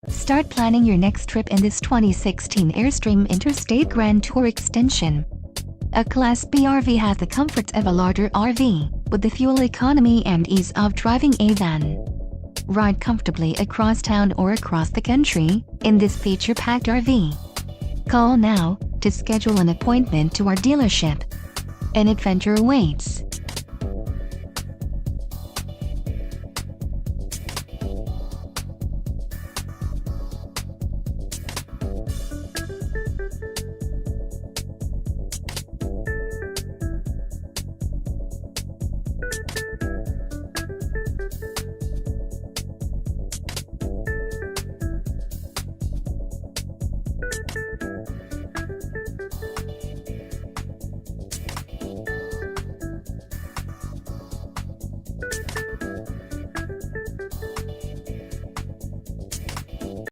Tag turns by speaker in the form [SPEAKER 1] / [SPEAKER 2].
[SPEAKER 1] Start planning your next trip in this 2016 Airstream Interstate Grand Tour Extension. A Class B RV has the comforts of a larger RV, with the fuel economy and ease of driving a van. Ride comfortably across town or across the country in this feature-packed RV. Call now to schedule an appointment to our dealership. An adventure awaits.